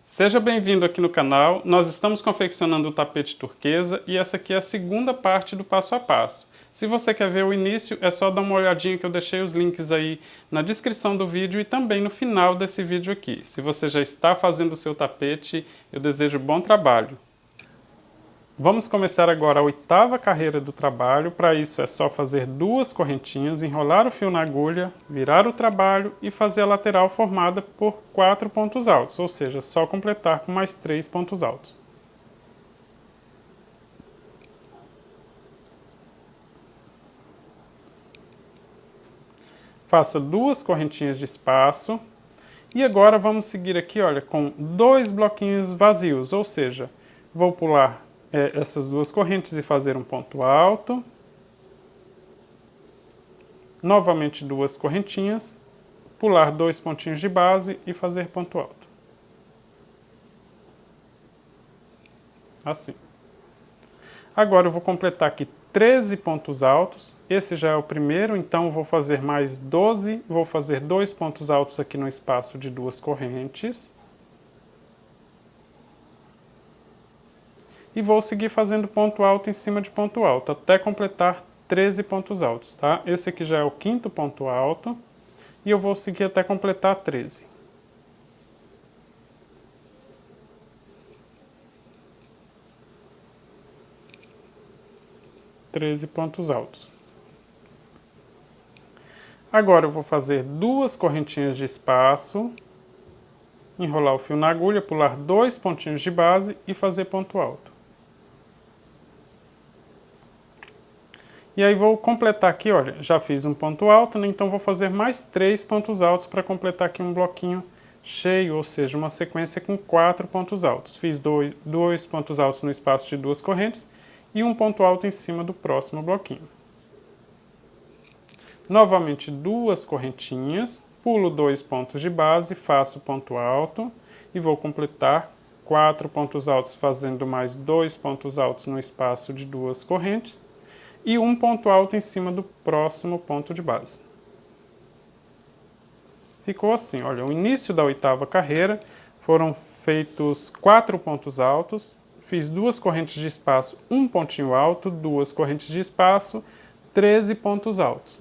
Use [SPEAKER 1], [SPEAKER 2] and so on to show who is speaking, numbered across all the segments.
[SPEAKER 1] Seja bem-vindo aqui no canal. Nós estamos confeccionando o tapete turquesa e essa aqui é a segunda parte do passo a passo. Se você quer ver o início, é só dar uma olhadinha que eu deixei os links aí na descrição do vídeo e também no final desse vídeo aqui. Se você já está fazendo o seu tapete, eu desejo bom trabalho. Vamos começar agora a 8ª carreira do trabalho. Para isso é só fazer 2 correntinhas, enrolar o fio na agulha, virar o trabalho e fazer a lateral formada por 4 pontos altos, ou seja, só completar com mais 3 pontos altos. Faça 2 correntinhas de espaço e agora vamos seguir aqui, olha, com 2 bloquinhos vazios, ou seja, vou pular essas 2 correntes e fazer um ponto alto, novamente 2 correntinhas, pular 2 pontinhos de base e fazer ponto alto. Assim. Agora eu vou completar aqui 13 pontos altos, esse já é o primeiro, então eu vou fazer mais 12, vou fazer 2 pontos altos aqui no espaço de 2 correntes. E vou seguir fazendo ponto alto em cima de ponto alto, até completar 13 pontos altos, tá? Esse aqui já é o 5º ponto alto, e eu vou seguir até completar 13. Pontos altos. Agora eu vou fazer 2 correntinhas de espaço, enrolar o fio na agulha, pular 2 pontinhos de base e fazer ponto alto. E aí vou completar aqui, olha, já fiz um ponto alto, né? Então vou fazer mais 3 pontos altos para completar aqui um bloquinho cheio, ou seja, uma sequência com 4 pontos altos. Fiz 2 pontos altos no espaço de 2 correntes e um ponto alto em cima do próximo bloquinho. Novamente 2 correntinhas, pulo 2 pontos de base, faço ponto alto e vou completar 4 pontos altos fazendo mais 2 pontos altos no espaço de 2 correntes e um ponto alto em cima do próximo ponto de base. Ficou assim, olha, o início da 8ª carreira foram feitos 4 pontos altos, fiz 2 correntes de espaço, um pontinho alto, 2 correntes de espaço, 13 pontos altos.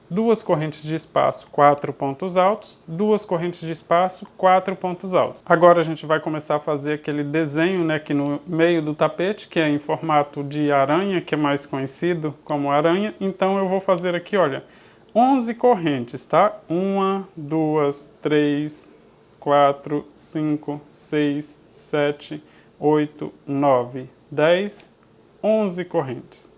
[SPEAKER 1] 2 correntes de espaço, 4 pontos altos, 2 correntes de espaço, 4 pontos altos. Agora a gente vai começar a fazer aquele desenho, né, aqui no meio do tapete, que é em formato de aranha, que é mais conhecido como aranha. Então eu vou fazer aqui, olha, 11 correntes, tá? 1, 2, 3, 4, 5, 6, 7, 8, 9, 10, 11 correntes.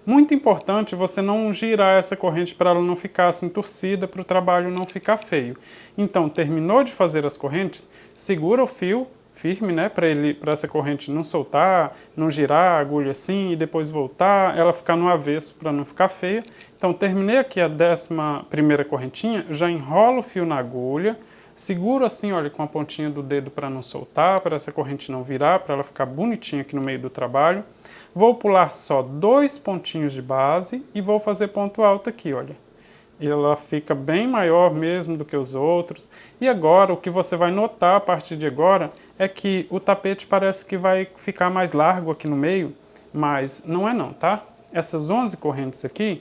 [SPEAKER 1] Muito importante você não girar essa corrente para ela não ficar assim torcida, para o trabalho não ficar feio. Então, terminou de fazer as correntes, segura o fio firme, né, para essa corrente não soltar, não girar a agulha assim e depois voltar, ela ficar no avesso para não ficar feia. Então, terminei aqui a 11ª correntinha, já enrolo o fio na agulha, seguro assim, olha, com a pontinha do dedo para não soltar, para essa corrente não virar, para ela ficar bonitinha aqui no meio do trabalho. Vou pular só 2 pontinhos de base e vou fazer ponto alto aqui, olha. Ela fica bem maior mesmo do que os outros. E agora, o que você vai notar a partir de agora é que o tapete parece que vai ficar mais largo aqui no meio, mas não é não, tá? Essas 11 correntes aqui,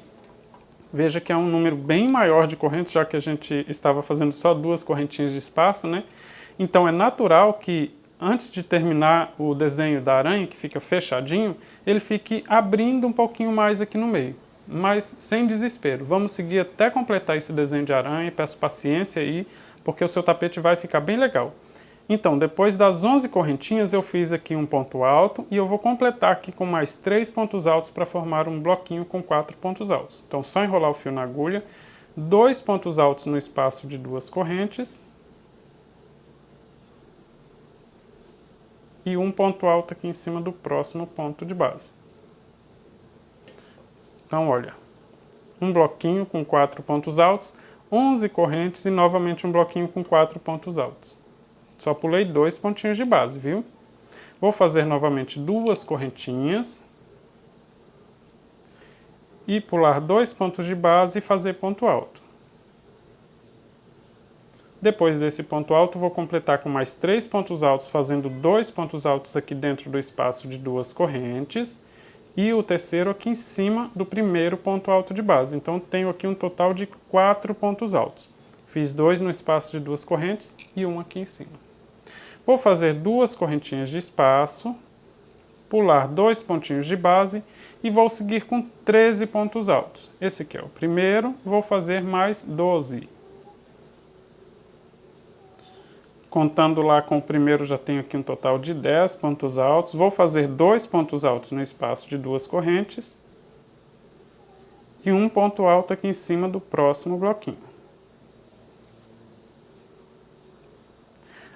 [SPEAKER 1] veja que é um número bem maior de correntes, já que a gente estava fazendo só 2 correntinhas de espaço, né? Então é natural que antes de terminar o desenho da aranha, que fica fechadinho, ele fique abrindo um pouquinho mais aqui no meio. Mas sem desespero. Vamos seguir até completar esse desenho de aranha, peço paciência aí, porque o seu tapete vai ficar bem legal. Então, depois das 11 correntinhas, eu fiz aqui um ponto alto e eu vou completar aqui com mais 3 pontos altos para formar um bloquinho com 4 pontos altos. Então, só enrolar o fio na agulha, 2 pontos altos no espaço de 2 correntes, e um ponto alto aqui em cima do próximo ponto de base. Então, olha, um bloquinho com 4 pontos altos, 11 correntes e novamente um bloquinho com 4 pontos altos. Só pulei 2 pontinhos de base, viu? Vou fazer novamente 2 correntinhas e pular 2 pontos de base e fazer ponto alto. Depois desse ponto alto, vou completar com mais 3 pontos altos, fazendo 2 pontos altos aqui dentro do espaço de 2 correntes e o terceiro aqui em cima do primeiro ponto alto de base. Então, tenho aqui um total de 4 pontos altos. Fiz 2 no espaço de 2 correntes e um aqui em cima. Vou fazer 2 correntinhas de espaço, pular 2 pontinhos de base e vou seguir com 13 pontos altos. Esse aqui é o primeiro, vou fazer mais 12. Contando lá com o primeiro, já tenho aqui um total de 10 pontos altos. Vou fazer 2 pontos altos no espaço de 2 correntes e um ponto alto aqui em cima do próximo bloquinho.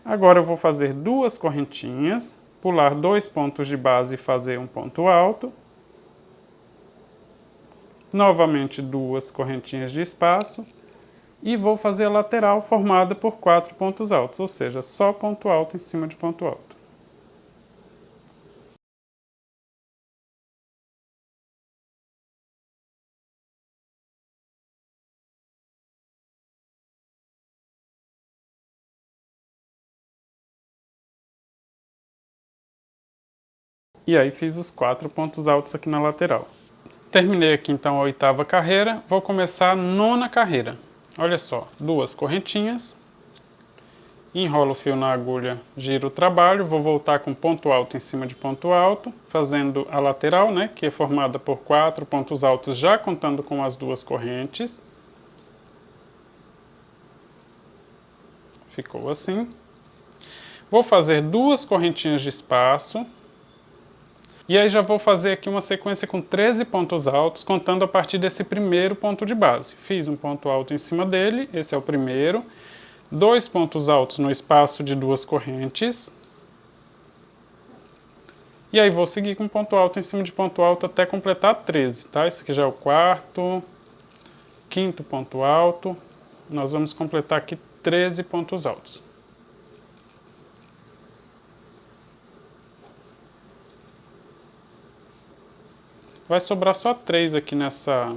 [SPEAKER 1] Agora eu vou fazer 2 correntinhas, pular 2 pontos de base e fazer um ponto alto. Novamente 2 correntinhas de espaço. E vou fazer a lateral formada por 4 pontos altos, ou seja, só ponto alto em cima de ponto alto. E aí fiz os 4 pontos altos aqui na lateral. Terminei aqui então a 8ª carreira, vou começar a 9ª carreira. Olha só, 2 correntinhas, enrolo o fio na agulha, giro o trabalho, vou voltar com ponto alto em cima de ponto alto, fazendo a lateral, né, que é formada por 4 pontos altos, já contando com as 2 correntes. Ficou assim. Vou fazer 2 correntinhas de espaço. E aí já vou fazer aqui uma sequência com 13 pontos altos, contando a partir desse primeiro ponto de base. Fiz um ponto alto em cima dele, esse é o primeiro. 2 pontos altos no espaço de 2 correntes. E aí vou seguir com ponto alto em cima de ponto alto até completar 13, tá? Esse aqui já é o 4º, 5º ponto alto. Nós vamos completar aqui 13 pontos altos. Vai sobrar só 3 aqui nessa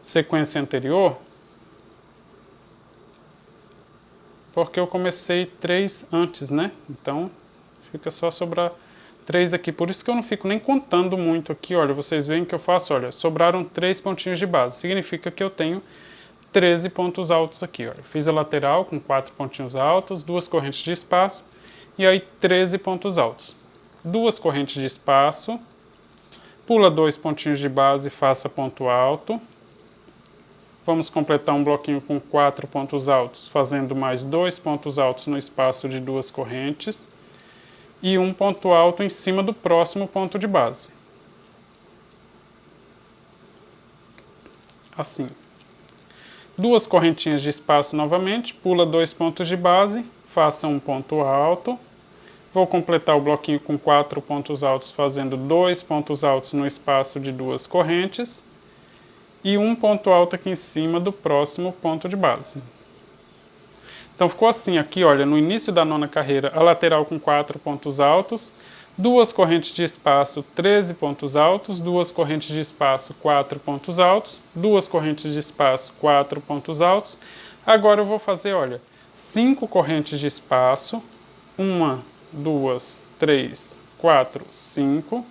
[SPEAKER 1] sequência anterior, porque eu comecei 3 antes, né? Então, fica só sobrar 3 aqui. Por isso que eu não fico nem contando muito aqui. Olha, vocês veem que eu faço, olha, sobraram 3 pontinhos de base. Significa que eu tenho 13 pontos altos aqui, olha. Fiz a lateral com 4 pontinhos altos, 2 correntes de espaço, e aí 13 pontos altos. 2 correntes de espaço, pula 2 pontinhos de base e faça ponto alto. Vamos completar um bloquinho com 4 pontos altos, fazendo mais 2 pontos altos no espaço de 2 correntes e um ponto alto em cima do próximo ponto de base. Assim. 2 correntinhas de espaço novamente, pula 2 pontos de base, faça um ponto alto. Vou completar o bloquinho com 4 pontos altos, fazendo 2 pontos altos no espaço de 2 correntes e um ponto alto aqui em cima do próximo ponto de base. Então ficou assim aqui, olha, no início da 9ª carreira, a lateral com 4 pontos altos, 2 correntes de espaço, 13 pontos altos, 2 correntes de espaço, 4 pontos altos, 2 correntes de espaço, 4 pontos altos. Agora eu vou fazer, olha, 5 correntes de espaço, 1, 2, 3, 4, 5.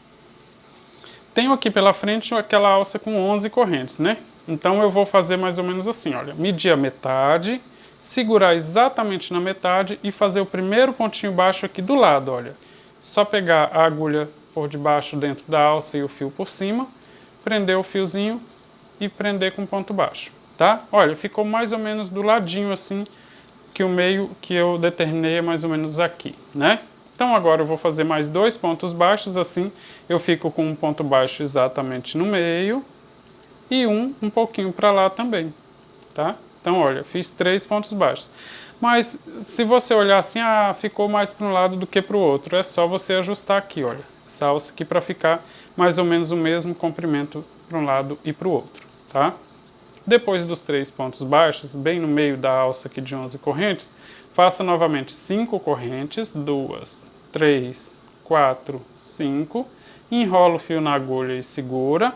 [SPEAKER 1] Tenho aqui pela frente aquela alça com 11 correntes, né? Então eu vou fazer mais ou menos assim, olha, medir a metade, segurar exatamente na metade e fazer o primeiro pontinho baixo aqui do lado, olha. Só pegar a agulha por debaixo dentro da alça e o fio por cima, prender o fiozinho e prender com ponto baixo, tá? Olha, ficou mais ou menos do ladinho assim, que o meio que eu determinei é mais ou menos aqui, né? Então agora eu vou fazer mais 2 pontos baixos, assim eu fico com um ponto baixo exatamente no meio e um pouquinho para lá também, tá? Então olha, fiz 3 pontos baixos. Mas se você olhar assim, ficou mais para um lado do que para o outro, é só você ajustar aqui, olha, essa alça aqui para ficar mais ou menos o mesmo comprimento para um lado e para o outro, tá? Depois dos 3 pontos baixos, bem no meio da alça aqui de 11 correntes, faça novamente 5 correntes, 2, 3, 4, 5, enrola o fio na agulha e segura.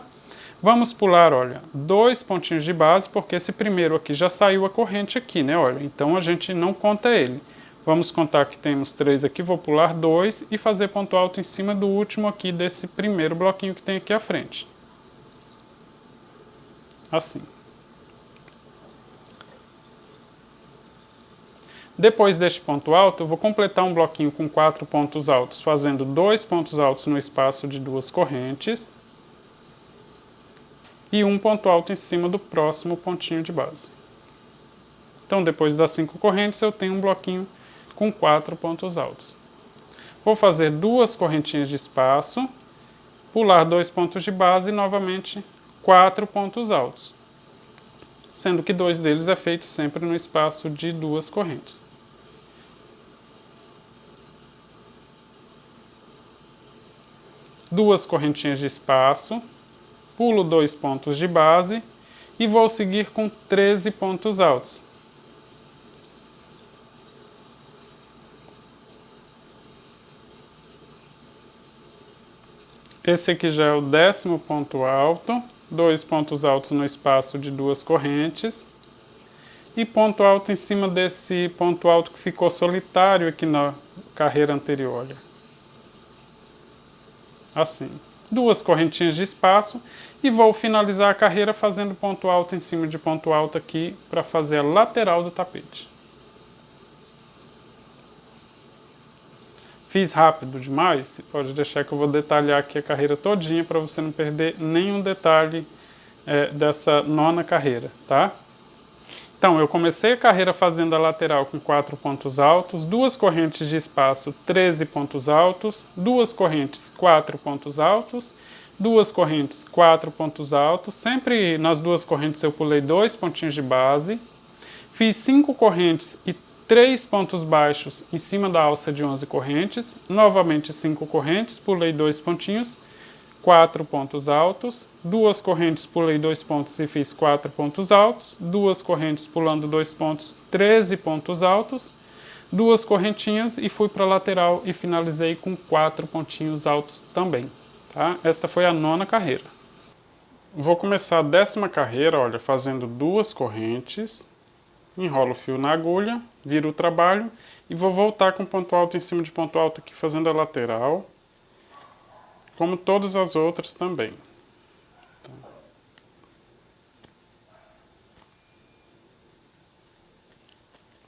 [SPEAKER 1] Vamos pular, olha, 2 pontinhos de base, porque esse primeiro aqui já saiu a corrente aqui, né, olha, então a gente não conta ele. Vamos contar que temos 3 aqui, vou pular 2 e fazer ponto alto em cima do último aqui desse primeiro bloquinho que tem aqui à frente. Assim. Depois deste ponto alto, eu vou completar um bloquinho com 4 pontos altos, fazendo 2 pontos altos no espaço de 2 correntes e um ponto alto em cima do próximo pontinho de base. Então, depois das 5 correntes, eu tenho um bloquinho com 4 pontos altos. Vou fazer 2 correntinhas de espaço, pular 2 pontos de base e, novamente, 4 pontos altos, sendo que 2 deles é feito sempre no espaço de 2 correntes. Duas correntinhas de espaço, pulo 2 pontos de base e vou seguir com 13 pontos altos. Esse aqui já é o 10º ponto alto, 2 pontos altos no espaço de 2 correntes e ponto alto em cima desse ponto alto que ficou solitário aqui na carreira anterior. Olha. Assim. 2 correntinhas de espaço e vou finalizar a carreira fazendo ponto alto em cima de ponto alto aqui para fazer a lateral do tapete. Fiz rápido demais? Pode deixar que eu vou detalhar aqui a carreira todinha para você não perder nenhum detalhe dessa 9ª carreira, tá? Então, eu comecei a carreira fazendo a lateral com 4 pontos altos, 2 correntes de espaço, 13 pontos altos, 2 correntes, 4 pontos altos, 2 correntes, 4 pontos altos. Sempre nas 2 correntes eu pulei 2 pontinhos de base. Fiz 5 correntes e 3 pontos baixos em cima da alça de 11 correntes. Novamente 5 correntes, pulei 2 pontinhos. 4 pontos altos, 2 correntes, pulei 2 pontos e fiz 4 pontos altos, 2 correntes pulando 2 pontos, 13 pontos altos, 2 correntinhas e fui para a lateral e finalizei com 4 pontinhos altos também. Tá? Esta foi a 9ª carreira. Vou começar a 10ª carreira, olha, fazendo 2 correntes, enrolo o fio na agulha, viro o trabalho e vou voltar com ponto alto em cima de ponto alto aqui fazendo a lateral. Como todas as outras também.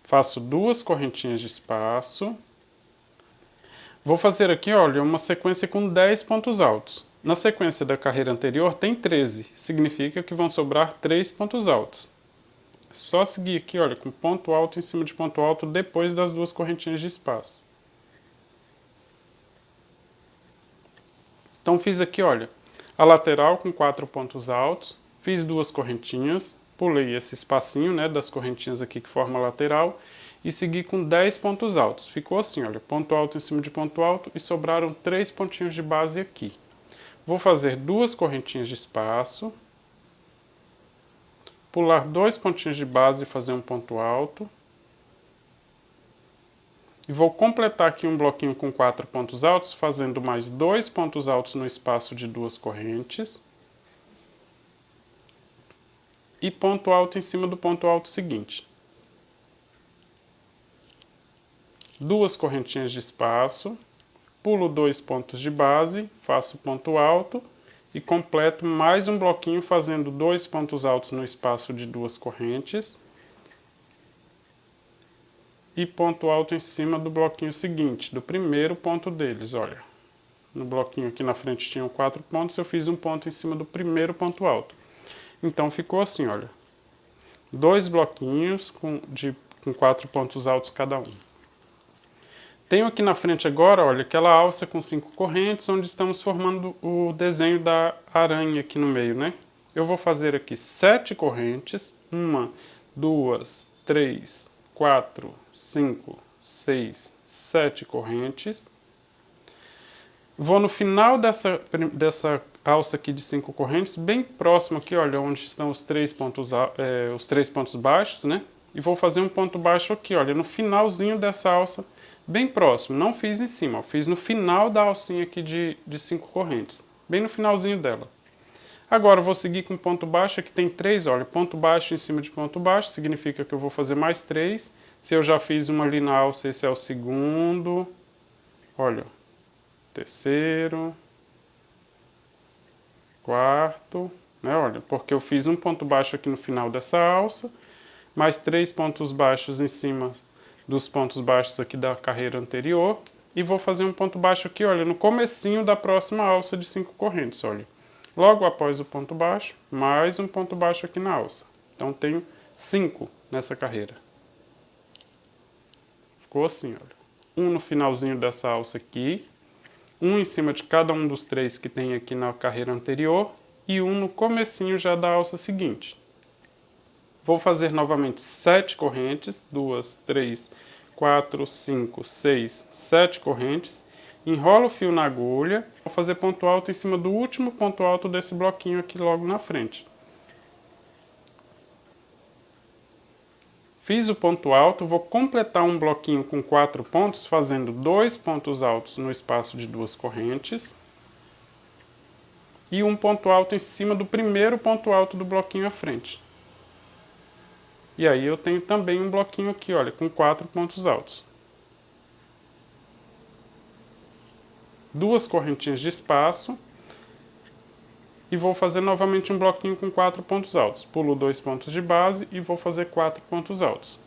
[SPEAKER 1] Faço 2 correntinhas de espaço. Vou fazer aqui, olha, uma sequência com 10 pontos altos. Na sequência da carreira anterior tem 13, significa que vão sobrar 3 pontos altos. É só seguir aqui, olha, com ponto alto em cima de ponto alto depois das 2 correntinhas de espaço. Então fiz aqui, olha, a lateral com 4 pontos altos, fiz 2 correntinhas, pulei esse espacinho, né, das correntinhas aqui que forma a lateral e segui com 10 pontos altos. Ficou assim, olha, ponto alto em cima de ponto alto e sobraram 3 pontinhos de base aqui. Vou fazer 2 correntinhas de espaço, pular 2 pontinhos de base e fazer um ponto alto. E vou completar aqui um bloquinho com 4 pontos altos, fazendo mais 2 pontos altos no espaço de 2 correntes. E ponto alto em cima do ponto alto seguinte. 2 correntinhas de espaço, pulo 2 pontos de base, faço ponto alto e completo mais um bloquinho fazendo 2 pontos altos no espaço de 2 correntes. E ponto alto em cima do bloquinho seguinte, do primeiro ponto deles, olha. No bloquinho aqui na frente tinham 4 pontos, eu fiz um ponto em cima do primeiro ponto alto. Então ficou assim, olha. 2 bloquinhos com 4 pontos altos cada um. Tenho aqui na frente agora, olha, aquela alça com 5 correntes, onde estamos formando o desenho da aranha aqui no meio, né? Eu vou fazer aqui 7 correntes, 1, 2, 3, 4, 5, 6, 7 correntes. Vou no final dessa alça aqui de 5 correntes, bem próximo aqui, olha, onde estão os 3 pontos baixos, né? E vou fazer um ponto baixo aqui, olha, no finalzinho dessa alça, bem próximo. Não fiz em cima, ó, fiz no final da alcinha aqui de 5 correntes, bem no finalzinho dela. Agora eu vou seguir com ponto baixo, aqui tem 3, olha, ponto baixo em cima de ponto baixo, significa que eu vou fazer mais 3. Se eu já fiz uma ali na alça, esse é o segundo, olha, terceiro, quarto, né, olha, porque eu fiz um ponto baixo aqui no final dessa alça, mais 3 pontos baixos em cima dos pontos baixos aqui da carreira anterior, e vou fazer um ponto baixo aqui, olha, no comecinho da próxima alça de 5 correntes, olha. Logo após o ponto baixo, mais um ponto baixo aqui na alça. Então tenho 5 nessa carreira. Ficou assim, olha. Um no finalzinho dessa alça aqui, um em cima de cada um dos 3 que tem aqui na carreira anterior e um no comecinho já da alça seguinte. Vou fazer novamente 7 correntes, 2, 3, 4, 5, 6, 7 correntes. Enrolo o fio na agulha, vou fazer ponto alto em cima do último ponto alto desse bloquinho aqui logo na frente. Fiz o ponto alto, vou completar um bloquinho com 4 pontos, fazendo 2 pontos altos no espaço de 2 correntes. E um ponto alto em cima do primeiro ponto alto do bloquinho à frente. E aí eu tenho também um bloquinho aqui, olha, com 4 pontos altos. 2 correntinhas de espaço e vou fazer novamente um bloquinho com 4 pontos altos. Pulo 2 pontos de base e vou fazer 4 pontos altos.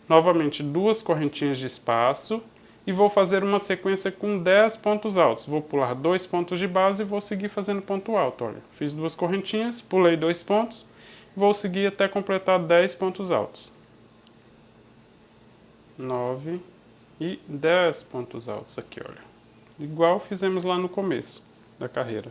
[SPEAKER 1] Novamente 2 correntinhas de espaço. E vou fazer uma sequência com 10 pontos altos. Vou pular 2 pontos de base e vou seguir fazendo ponto alto. Olha, fiz 2 correntinhas, pulei 2 pontos, vou seguir até completar 10 pontos altos. 9 e 10 pontos altos aqui, olha. Igual fizemos lá no começo da carreira.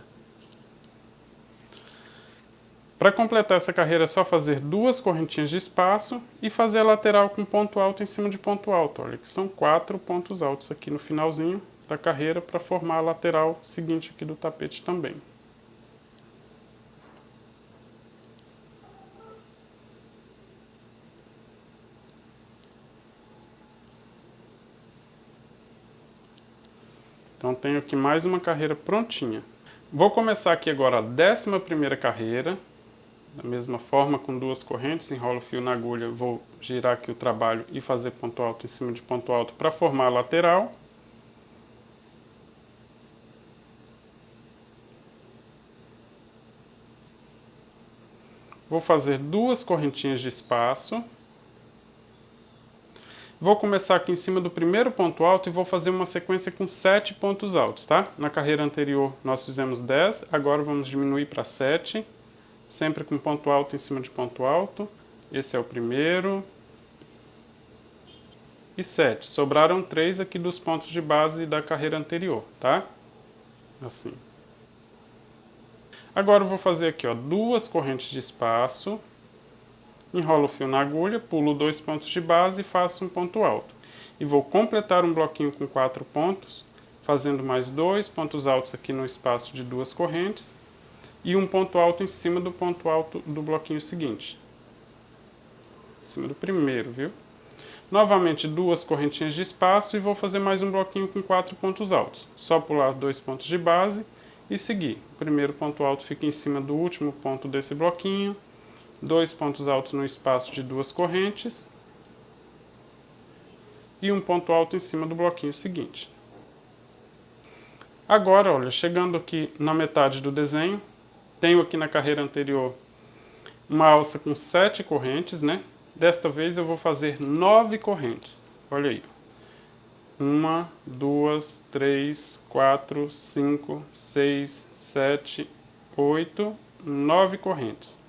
[SPEAKER 1] Para completar essa carreira é só fazer 2 correntinhas de espaço e fazer a lateral com ponto alto em cima de ponto alto. Olha, que são 4 pontos altos aqui no finalzinho da carreira para formar a lateral seguinte aqui do tapete também. Então tenho aqui mais uma carreira prontinha. Vou começar aqui agora a 11ª carreira. Da mesma forma, com 2 correntes, enrolo o fio na agulha, vou girar aqui o trabalho e fazer ponto alto em cima de ponto alto para formar a lateral. Vou fazer 2 correntinhas de espaço. Vou começar aqui em cima do primeiro ponto alto e vou fazer uma sequência com 7 pontos altos, tá? Na carreira anterior nós fizemos 10, agora vamos diminuir para 7. Sempre com ponto alto em cima de ponto alto. Esse é o primeiro. E 7. Sobraram 3 aqui dos pontos de base da carreira anterior, tá? Assim. Agora eu vou fazer aqui, ó, 2 correntes de espaço. Enrolo o fio na agulha, pulo 2 pontos de base e faço um ponto alto. E vou completar um bloquinho com 4 pontos, fazendo mais 2 pontos altos aqui no espaço de 2 correntes. E um ponto alto em cima do ponto alto do bloquinho seguinte. Em cima do primeiro, viu? Novamente 2 correntinhas de espaço e vou fazer mais um bloquinho com 4 pontos altos. Só pular 2 pontos de base e seguir. O primeiro ponto alto fica em cima do último ponto desse bloquinho. 2 pontos altos no espaço de 2 correntes. E um ponto alto em cima do bloquinho seguinte. Agora, olha, chegando aqui na metade do desenho, tenho aqui na carreira anterior uma alça com 7 correntes, né? Desta vez eu vou fazer 9 correntes. Olha aí. 1, 2, 3, 4, 5, 6, 7, 8, 9 correntes.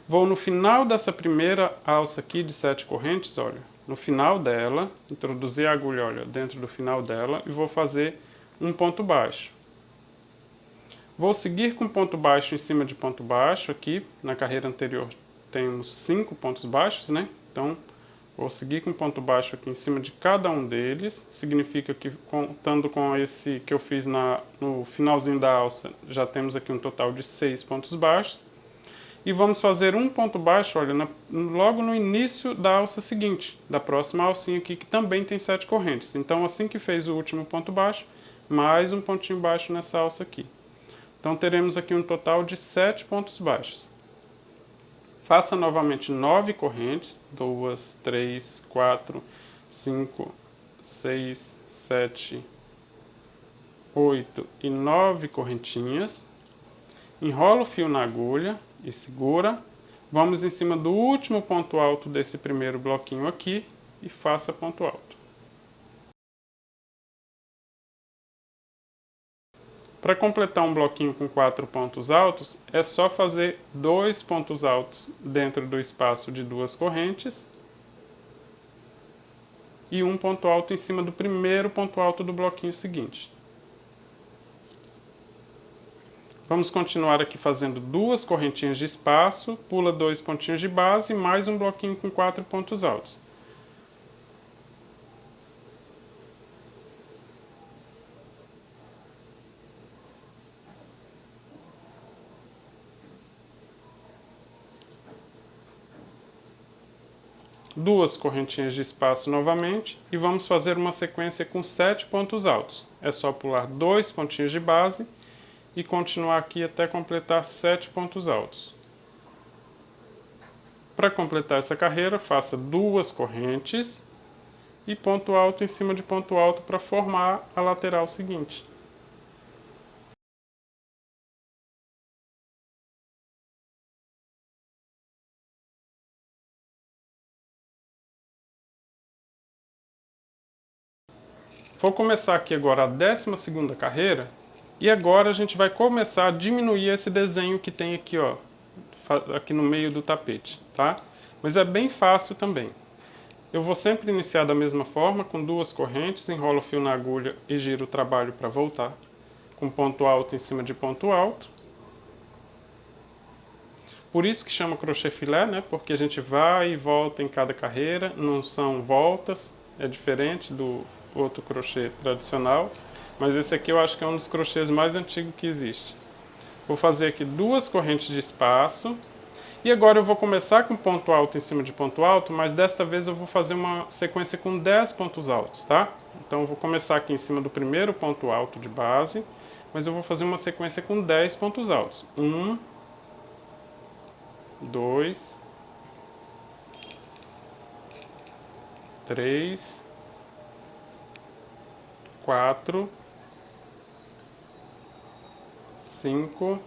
[SPEAKER 1] Vou no final dessa primeira alça aqui de 7 correntes, olha, no final dela, introduzir a agulha, olha, dentro do final dela e vou fazer um ponto baixo. Vou seguir com ponto baixo em cima de ponto baixo aqui. Na carreira anterior temos 5 pontos baixos, né? Então, Vou seguir com ponto baixo aqui em cima de cada um deles. Significa que, contando com esse que eu fiz no finalzinho da alça, já temos aqui um total de 6 pontos baixos. E vamos fazer um ponto baixo, olha, logo no início da alça seguinte, da próxima alcinha aqui, que também tem 7 correntes. Então, assim que fez o último ponto baixo, mais um pontinho baixo nessa alça aqui. Então, teremos aqui um total de 7 pontos baixos. Faça novamente 9 correntes, 2, 3, 4, 5, 6, 7, 8 e 9 correntinhas. Enrola o fio na agulha e segura. Vamos em cima do último ponto alto desse primeiro bloquinho aqui e faça ponto alto. Para completar um bloquinho com 4 pontos altos, é só fazer 2 pontos altos dentro do espaço de 2 correntes e um ponto alto em cima do primeiro ponto alto do bloquinho seguinte. Vamos continuar aqui fazendo 2 correntinhas de espaço, pula 2 pontinhos de base e mais um bloquinho com 4 pontos altos. Duas correntinhas de espaço novamente e vamos fazer uma sequência com 7 pontos altos. É só pular 2 pontinhos de base e continuar aqui até completar 7 pontos altos. Para completar essa carreira, faça 2 correntes e ponto alto em cima de ponto alto para formar a lateral seguinte. Vou começar aqui agora a 12ª carreira e agora a gente vai começar a diminuir esse desenho que tem aqui, ó, aqui no meio do tapete, tá? Mas é bem fácil também. Eu vou sempre iniciar da mesma forma, com 2 correntes, enrolo o fio na agulha e giro o trabalho para voltar, com ponto alto em cima de ponto alto. Por isso que chama crochê filé, né? Porque a gente vai e volta em cada carreira, não são voltas, é diferente do outro crochê tradicional, mas esse aqui eu acho que é um dos crochês mais antigos que existe. Vou fazer aqui 2 correntes de espaço e agora eu vou começar com ponto alto em cima de ponto alto, mas desta vez eu vou fazer uma sequência com 10 pontos altos, tá? Então eu vou começar aqui em cima do primeiro ponto alto de base, mas eu vou fazer uma sequência com 10 pontos altos. 1, 2, 3, 4, 5,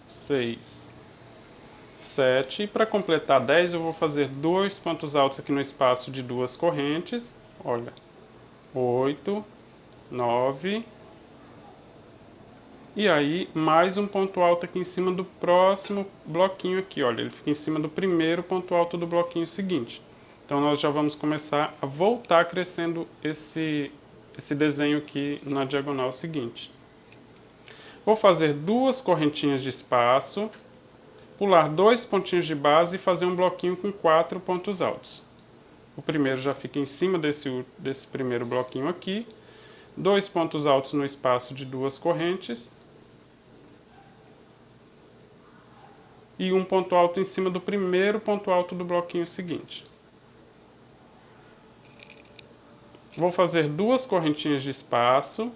[SPEAKER 1] 6, 7. E para completar 10 eu vou fazer 2 pontos altos aqui no espaço de 2 correntes. Olha, 8, 9. E aí mais um ponto alto aqui em cima do próximo bloquinho aqui. Olha, ele fica em cima do primeiro ponto alto do bloquinho seguinte. Então nós já vamos começar a voltar crescendo esse desenho aqui na diagonal seguinte. Vou fazer 2 correntinhas de espaço, pular 2 pontinhos de base e fazer um bloquinho com 4 pontos altos. O primeiro já fica em cima desse primeiro bloquinho aqui. 2 pontos altos no espaço de 2 correntes. E um ponto alto em cima do primeiro ponto alto do bloquinho seguinte. Vou fazer 2 correntinhas de espaço.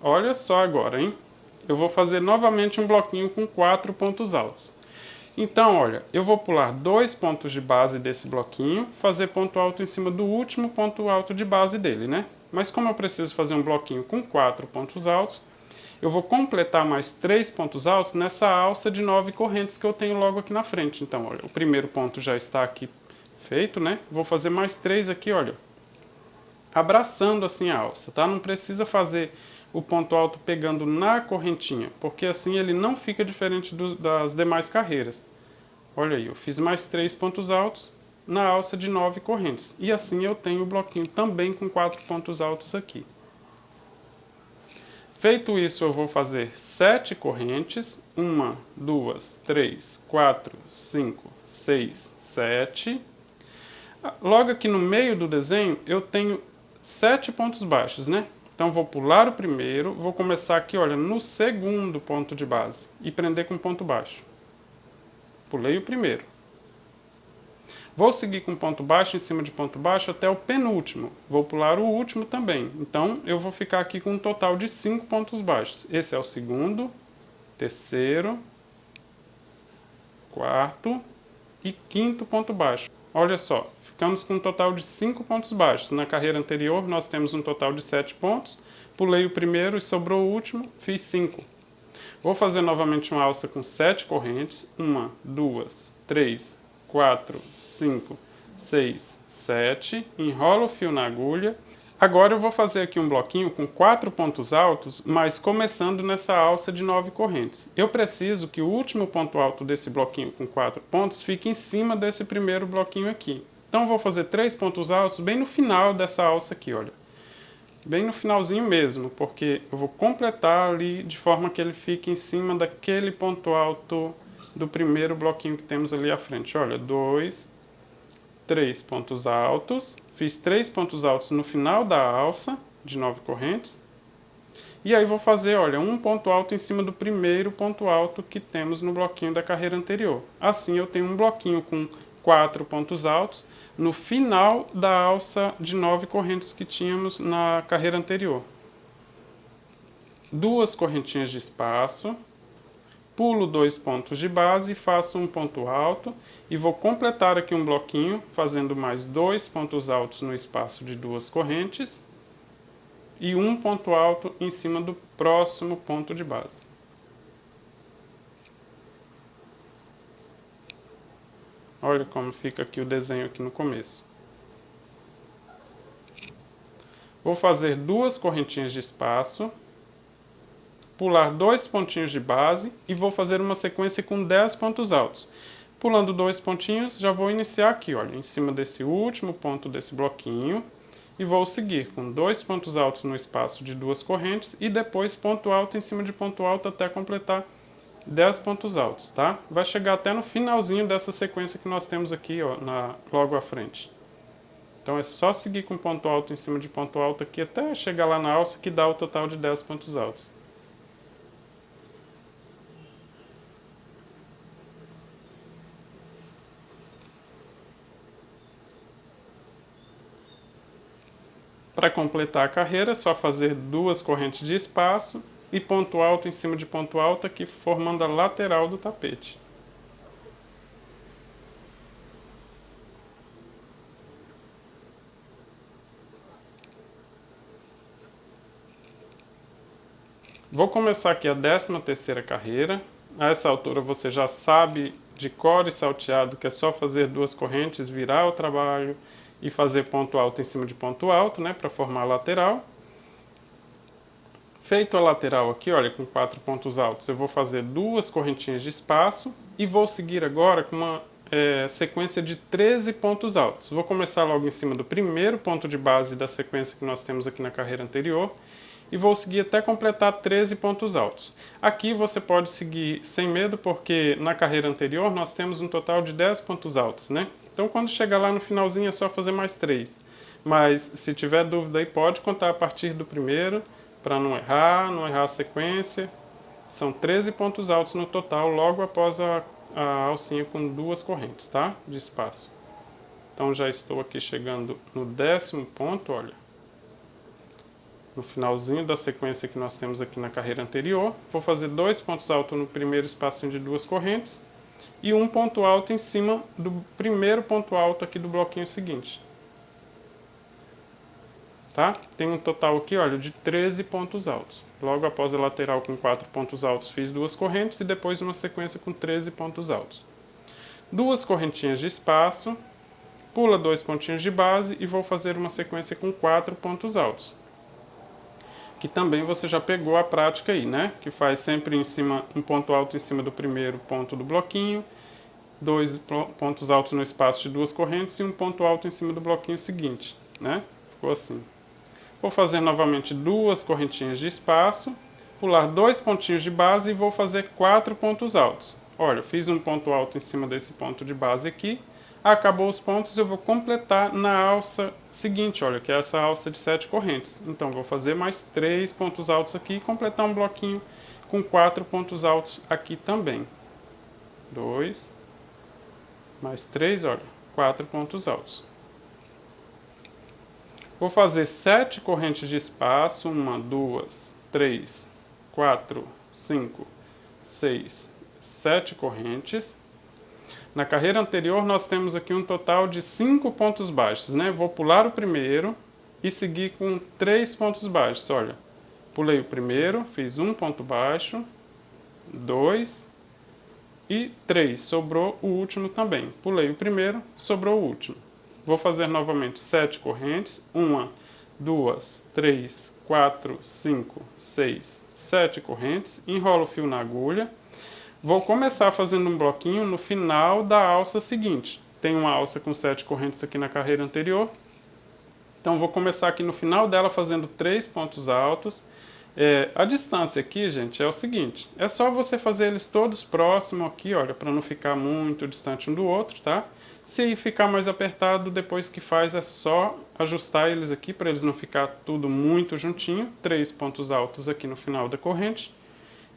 [SPEAKER 1] Olha só agora, hein? Eu vou fazer novamente um bloquinho com 4 pontos altos. Então, olha, eu vou pular 2 pontos de base desse bloquinho, fazer ponto alto em cima do último ponto alto de base dele, né? Mas como eu preciso fazer um bloquinho com 4 pontos altos, eu vou completar mais 3 pontos altos nessa alça de 9 correntes que eu tenho logo aqui na frente. Então, olha, o primeiro ponto já está aqui feito, né? Vou fazer mais 3 aqui, olha, abraçando assim a alça, tá? Não precisa fazer o ponto alto pegando na correntinha, porque assim ele não fica diferente das demais carreiras. Olha aí, eu fiz mais 3 pontos altos na alça de 9 correntes. E assim eu tenho o bloquinho também com 4 pontos altos aqui. Feito isso, eu vou fazer 7 correntes. 1, 2, 3, 4, 5, 6, 7. Logo aqui no meio do desenho eu tenho 7 pontos baixos, né? Então vou pular o primeiro, vou começar aqui, olha, no segundo ponto de base e prender com ponto baixo. Pulei o primeiro. Vou seguir com ponto baixo em cima de ponto baixo até o penúltimo. Vou pular o último também. Então eu vou ficar aqui com um total de 5 pontos baixos. Esse é o segundo, terceiro, quarto e quinto ponto baixo. Olha só, ficamos com um total de 5 pontos baixos. Na carreira anterior nós temos um total de 7 pontos. Pulei o primeiro e sobrou o último, fiz 5. Vou fazer novamente uma alça com 7 correntes. 1, 2, 3, 4, 5, 6, 7. Enrolo o fio na agulha. Agora eu vou fazer aqui um bloquinho com 4 pontos altos, mas começando nessa alça de 9 correntes. Eu preciso que o último ponto alto desse bloquinho com 4 pontos fique em cima desse primeiro bloquinho aqui. Então eu vou fazer 3 pontos altos bem no final dessa alça aqui, olha. Bem no finalzinho mesmo, porque eu vou completar ali de forma que ele fique em cima daquele ponto alto do primeiro bloquinho que temos ali à frente. Olha, 2, 3 pontos altos. Fiz 3 pontos altos no final da alça, de 9 correntes. E aí vou fazer, olha, um ponto alto em cima do primeiro ponto alto que temos no bloquinho da carreira anterior. Assim eu tenho um bloquinho com 4 pontos altos no final da alça de 9 correntes que tínhamos na carreira anterior. 2 correntinhas de espaço. Pulo 2 pontos de base, faço um ponto alto e vou completar aqui um bloquinho, fazendo mais 2 pontos altos no espaço de 2 correntes e um ponto alto em cima do próximo ponto de base. Olha como fica aqui o desenho aqui no começo. Vou fazer 2 correntinhas de espaço, pular 2 pontinhos de base e vou fazer uma sequência com 10 pontos altos. Pulando 2 pontinhos, já vou iniciar aqui, olha, em cima desse último ponto desse bloquinho e vou seguir com 2 pontos altos no espaço de 2 correntes e depois ponto alto em cima de ponto alto até completar 10 pontos altos, tá? Vai chegar até no finalzinho dessa sequência que nós temos aqui, ó, logo à frente. Então é só seguir com ponto alto em cima de ponto alto aqui até chegar lá na alça que dá o total de 10 pontos altos. Para completar a carreira, é só fazer 2 correntes de espaço e ponto alto em cima de ponto alto aqui, formando a lateral do tapete. Vou começar aqui a 13ª carreira. A essa altura você já sabe de cor e salteado que é só fazer 2 correntes, virar o trabalho e fazer ponto alto em cima de ponto alto, né, para formar a lateral. Feito a lateral aqui, olha, com 4 pontos altos, eu vou fazer 2 correntinhas de espaço e vou seguir agora com uma sequência de 13 pontos altos. Vou começar logo em cima do primeiro ponto de base da sequência que nós temos aqui na carreira anterior e vou seguir até completar 13 pontos altos. Aqui você pode seguir sem medo, porque na carreira anterior nós temos um total de 10 pontos altos, né? Então quando chegar lá no finalzinho é só fazer mais 3. Mas se tiver dúvida aí, pode contar a partir do primeiro, para não errar a sequência. São 13 pontos altos no total, logo após a alcinha com 2 correntes, tá? De espaço. Então já estou aqui chegando no 10º ponto, olha. No finalzinho da sequência que nós temos aqui na carreira anterior. Vou fazer 2 pontos altos no primeiro espacinho de 2 correntes e um ponto alto em cima do primeiro ponto alto aqui do bloquinho seguinte. Tá? Tem um total aqui, olha, de 13 pontos altos. Logo após a lateral com 4 pontos altos, fiz 2 correntes e depois uma sequência com 13 pontos altos. 2 correntinhas de espaço, pula 2 pontinhos de base e vou fazer uma sequência com 4 pontos altos. Que também você já pegou a prática aí, né? Que faz sempre em cima, um ponto alto em cima do primeiro ponto do bloquinho, 2 pontos altos no espaço de 2 correntes e um ponto alto em cima do bloquinho seguinte, né? Ficou assim. Vou fazer novamente 2 correntinhas de espaço, pular 2 pontinhos de base e vou fazer 4 pontos altos. Olha, eu fiz um ponto alto em cima desse ponto de base aqui. Acabou os pontos, eu vou completar na alça seguinte, olha, que é essa alça de 7 correntes. Então, vou fazer mais 3 pontos altos aqui e completar um bloquinho com 4 pontos altos aqui também. 2, mais 3, olha, 4 pontos altos. Vou fazer 7 correntes de espaço, 1, 2, 3, 4, 5, 6, 7 correntes. Na carreira anterior, nós temos aqui um total de 5 pontos baixos, né? Vou pular o primeiro e seguir com 3 pontos baixos. Olha, pulei o primeiro, fiz um ponto baixo, 2 e 3. Sobrou o último também. Pulei o primeiro, sobrou o último. Vou fazer novamente 7 correntes. 1, 2, 3, 4, 5, 6, 7 correntes. Enrolo o fio na agulha. Vou começar fazendo um bloquinho no final da alça seguinte. Tem uma alça com 7 correntes aqui na carreira anterior. Então, vou começar aqui no final dela fazendo 3 pontos altos. A distância aqui, gente, é o seguinte. É só você fazer eles todos próximos aqui, olha, para não ficar muito distante um do outro, tá? Se ficar mais apertado, depois que faz, é só ajustar eles aqui para eles não ficar tudo muito juntinho. 3 pontos altos aqui no final da corrente.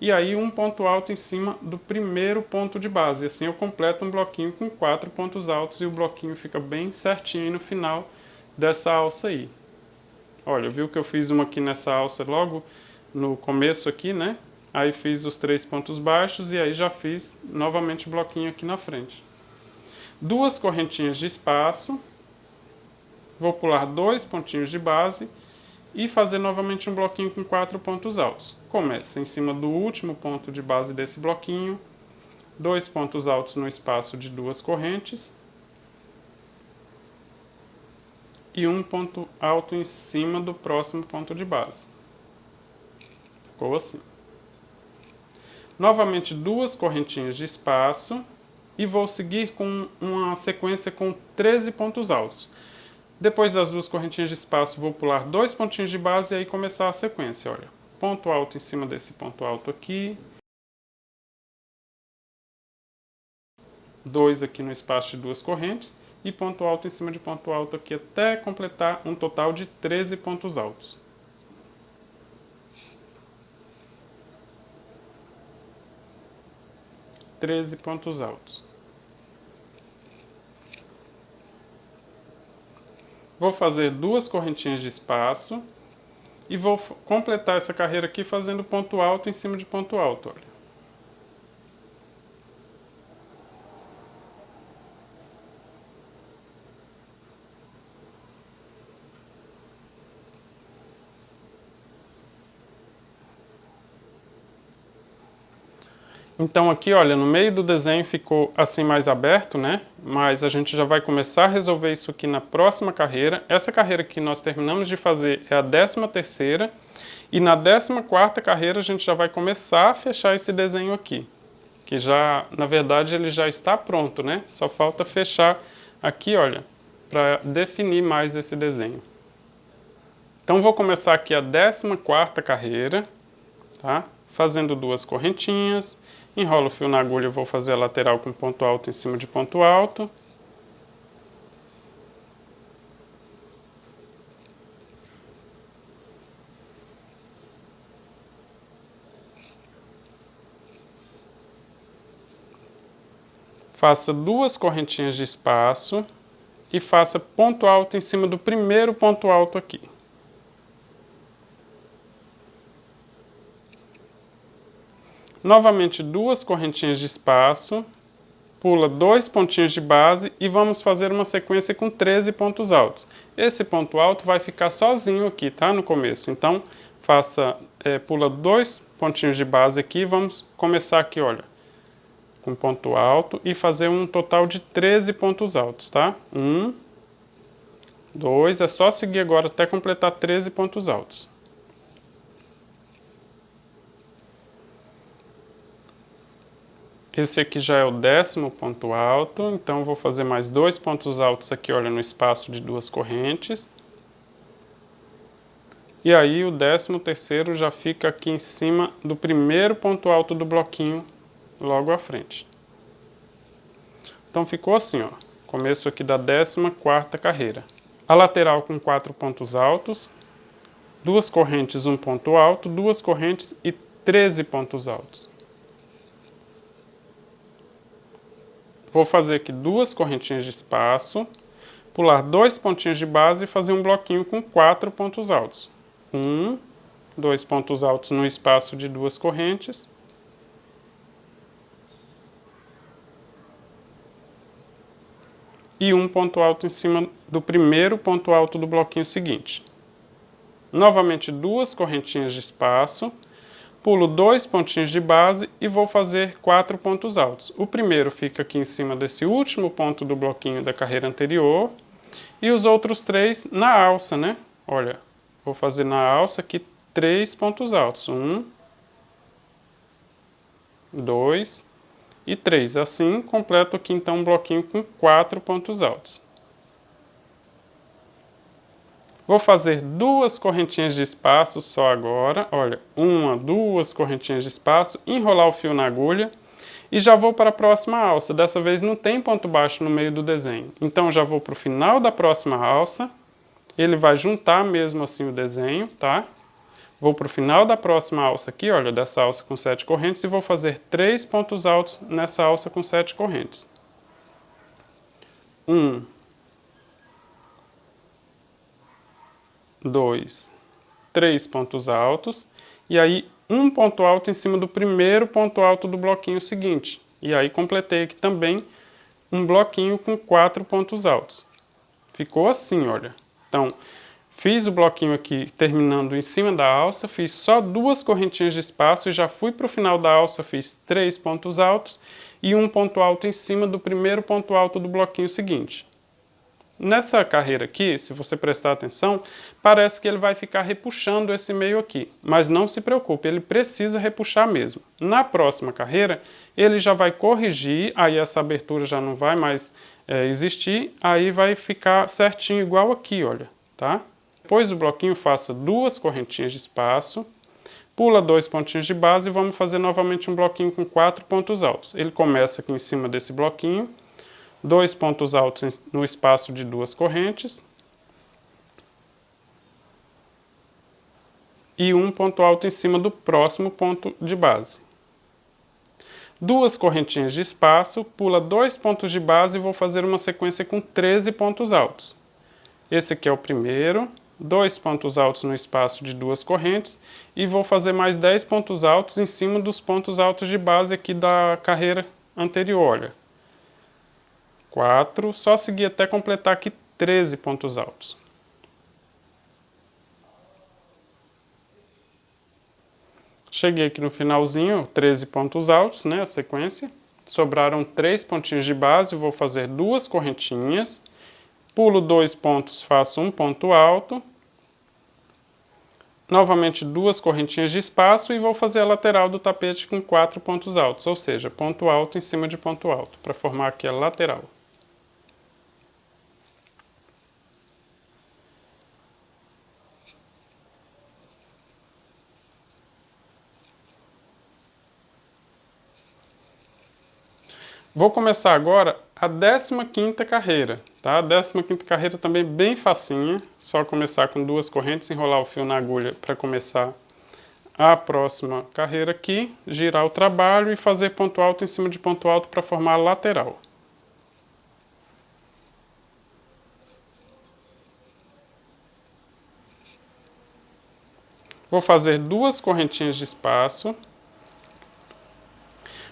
[SPEAKER 1] E aí um ponto alto em cima do primeiro ponto de base. Assim eu completo um bloquinho com 4 pontos altos e o bloquinho fica bem certinho aí no final dessa alça aí. Olha, viu que eu fiz uma aqui nessa alça logo no começo aqui, né? Aí fiz os 3 pontos baixos e aí já fiz novamente o bloquinho aqui na frente. 2 correntinhas de espaço. Vou pular 2 pontinhos de base e fazer novamente um bloquinho com 4 pontos altos. Começa em cima do último ponto de base desse bloquinho, 2 pontos altos no espaço de 2 correntes e um ponto alto em cima do próximo ponto de base. Ficou assim. Novamente 2 correntinhas de espaço e vou seguir com uma sequência com 13 pontos altos. Depois das 2 correntinhas de espaço, vou pular 2 pontinhos de base e aí começar a sequência. Olha, ponto alto em cima desse ponto alto aqui. 2 aqui no espaço de 2 correntes. E ponto alto em cima de ponto alto aqui até completar um total de 13 pontos altos. Treze pontos altos. Vou fazer 2 correntinhas de espaço e vou completar essa carreira aqui fazendo ponto alto em cima de ponto alto. Olha. Então aqui, olha, no meio do desenho ficou assim mais aberto, né? Mas a gente já vai começar a resolver isso aqui na próxima carreira. Essa carreira que nós terminamos de fazer é a 13ª. E na 14ª carreira a gente já vai começar a fechar esse desenho aqui. Que já, na verdade, ele já está pronto, né? Só falta fechar aqui, olha, para definir mais esse desenho. Então vou começar aqui a 14ª carreira, tá? Fazendo 2 correntinhas. Enrolo o fio na agulha e vou fazer a lateral com ponto alto em cima de ponto alto. Faça 2 correntinhas de espaço e faça ponto alto em cima do primeiro ponto alto aqui. Novamente 2 correntinhas de espaço, pula 2 pontinhos de base e vamos fazer uma sequência com 13 pontos altos. Esse ponto alto vai ficar sozinho aqui, tá? No começo. Então, pula 2 pontinhos de base aqui e vamos começar aqui, olha, com ponto alto e fazer um total de 13 pontos altos, tá? 1, 2, é só seguir agora até completar 13 pontos altos. Esse aqui já é o 10º ponto alto, então vou fazer mais 2 pontos altos aqui, olha, no espaço de 2 correntes. E aí o 13º já fica aqui em cima do primeiro ponto alto do bloquinho, logo à frente. Então ficou assim, ó, começo aqui da 14ª carreira. A lateral com 4 pontos altos, 2 correntes, 1 ponto alto, 2 correntes e 13 pontos altos. Vou fazer aqui 2 correntinhas de espaço, pular 2 pontinhos de base e fazer um bloquinho com 4 pontos altos. 1, 2 pontos altos no espaço de 2 correntes. E 1 ponto alto em cima do primeiro ponto alto do bloquinho seguinte. Novamente 2 correntinhas de espaço, pulo 2 pontinhos de base e vou fazer 4 pontos altos. O primeiro fica aqui em cima desse último ponto do bloquinho da carreira anterior e os outros 3 na alça, né? Olha, vou fazer na alça aqui 3 pontos altos. 1, 2 e 3. Assim, completo aqui então um bloquinho com 4 pontos altos. Vou fazer 2 correntinhas de espaço só agora. Olha, 1, 2 correntinhas de espaço, enrolar o fio na agulha e já vou para a próxima alça. Dessa vez não tem ponto baixo no meio do desenho. Então já vou para o final da próxima alça. Ele vai juntar mesmo assim o desenho, tá? Vou para o final da próxima alça aqui, olha, dessa alça com 7 correntes, e vou fazer 3 pontos altos nessa alça com 7 correntes. 1, 2, 3 pontos altos, e aí um ponto alto em cima do primeiro ponto alto do bloquinho seguinte. E aí completei aqui também um bloquinho com 4 pontos altos. Ficou assim, olha. Então, fiz o bloquinho aqui terminando em cima da alça, fiz só 2 correntinhas de espaço e já fui para o final da alça, fiz 3 pontos altos e um ponto alto em cima do primeiro ponto alto do bloquinho seguinte. Nessa carreira aqui, se você prestar atenção, parece que ele vai ficar repuxando esse meio aqui, mas não se preocupe, ele precisa repuxar mesmo. Na próxima carreira, ele já vai corrigir, aí essa abertura já não vai mais existir, aí vai ficar certinho igual aqui, olha, tá? Depois do bloquinho, faça 2 correntinhas de espaço, pula 2 pontinhos de base e vamos fazer novamente um bloquinho com 4 pontos altos. Ele começa aqui em cima desse bloquinho, 2 pontos altos no espaço de 2 correntes e um ponto alto em cima do próximo ponto de base. 2 correntinhas de espaço, pula 2 pontos de base e vou fazer uma sequência com 13 pontos altos. Esse aqui é o primeiro, 2 pontos altos no espaço de 2 correntes e vou fazer mais 10 pontos altos em cima dos pontos altos de base aqui da carreira anterior, olha. 4, só seguir até completar aqui 13 pontos altos. Cheguei aqui no finalzinho, 13 pontos altos, né, a sequência. Sobraram 3 pontinhos de base, vou fazer 2 correntinhas. Pulo 2 pontos, faço um ponto alto. Novamente 2 correntinhas de espaço e vou fazer a lateral do tapete com 4 pontos altos, ou seja, ponto alto em cima de ponto alto, para formar aqui a lateral. Vou começar agora a 15ª carreira, tá? A 15ª carreira também bem facinha, só começar com 2 correntes, enrolar o fio na agulha para começar a próxima carreira aqui, girar o trabalho e fazer ponto alto em cima de ponto alto para formar a lateral. Vou fazer 2 correntinhas de espaço.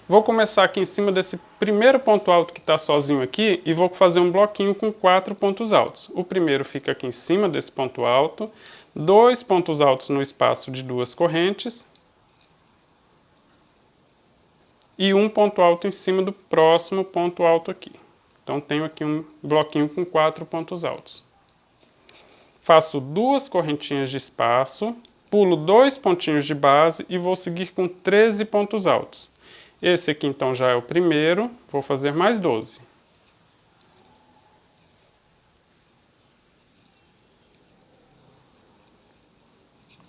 [SPEAKER 1] Vou começar aqui em cima desse primeiro ponto alto que está sozinho aqui e vou fazer um bloquinho com 4 pontos altos. O primeiro fica aqui em cima desse ponto alto, 2 pontos altos no espaço de 2 correntes e um ponto alto em cima do próximo ponto alto aqui. Então tenho aqui um bloquinho com 4 pontos altos. Faço 2 correntinhas de espaço, pulo 2 pontinhos de base e vou seguir com 13 pontos altos. Esse aqui então já é o primeiro, vou fazer mais 12.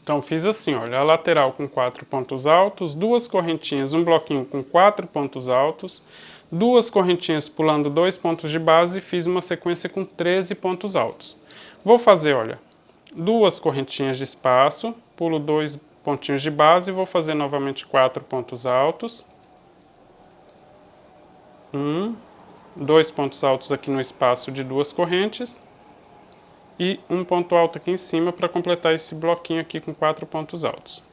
[SPEAKER 1] Então fiz assim, olha, a lateral com 4 pontos altos, 2 correntinhas, um bloquinho com 4 pontos altos, duas correntinhas pulando 2 pontos de base e fiz uma sequência com 13 pontos altos. Vou fazer, olha, duas correntinhas de espaço, pulo 2 pontinhos de base e vou fazer novamente 4 pontos altos. 2 pontos altos aqui no espaço de duas correntes e um ponto alto aqui em cima para completar esse bloquinho aqui com 4 pontos altos.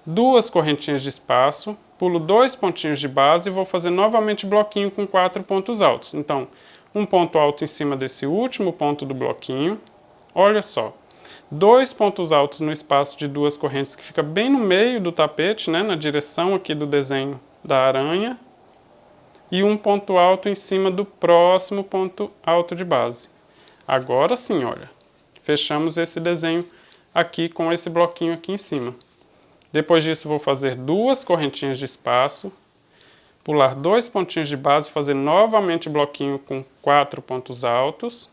[SPEAKER 1] Duas correntinhas de espaço, pulo 2 pontinhos de base e vou fazer novamente bloquinho com 4 pontos altos. Então, um ponto alto em cima desse último ponto do bloquinho. Olha só, 2 pontos altos no espaço de duas correntes que fica bem no meio do tapete, né, na direção aqui do desenho da aranha. E um ponto alto em cima do próximo ponto alto de base. Agora sim, olha, fechamos esse desenho aqui com esse bloquinho aqui em cima. Depois disso, vou fazer duas correntinhas de espaço, pular 2 pontinhos de base, fazer novamente bloquinho com 4 pontos altos.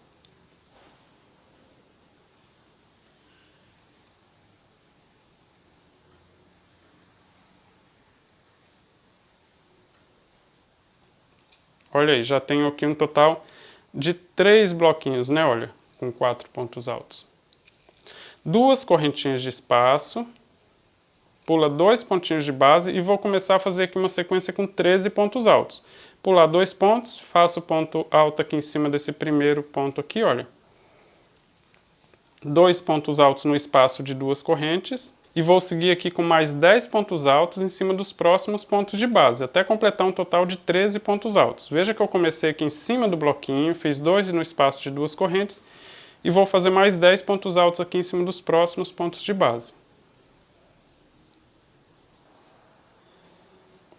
[SPEAKER 1] Olha aí, já tenho aqui um total de 3 bloquinhos, né? Olha, com 4 pontos altos. Duas correntinhas de espaço, pula 2 pontinhos de base e vou começar a fazer aqui uma sequência com 13 pontos altos. Pular 2 pontos, faço ponto alto aqui em cima desse primeiro ponto aqui, olha. 2 pontos altos no espaço de duas correntes. E vou seguir aqui com mais 10 pontos altos em cima dos próximos pontos de base, até completar um total de 13 pontos altos. Veja que eu comecei aqui em cima do bloquinho, fiz 2 no espaço de duas correntes e vou fazer mais 10 pontos altos aqui em cima dos próximos pontos de base.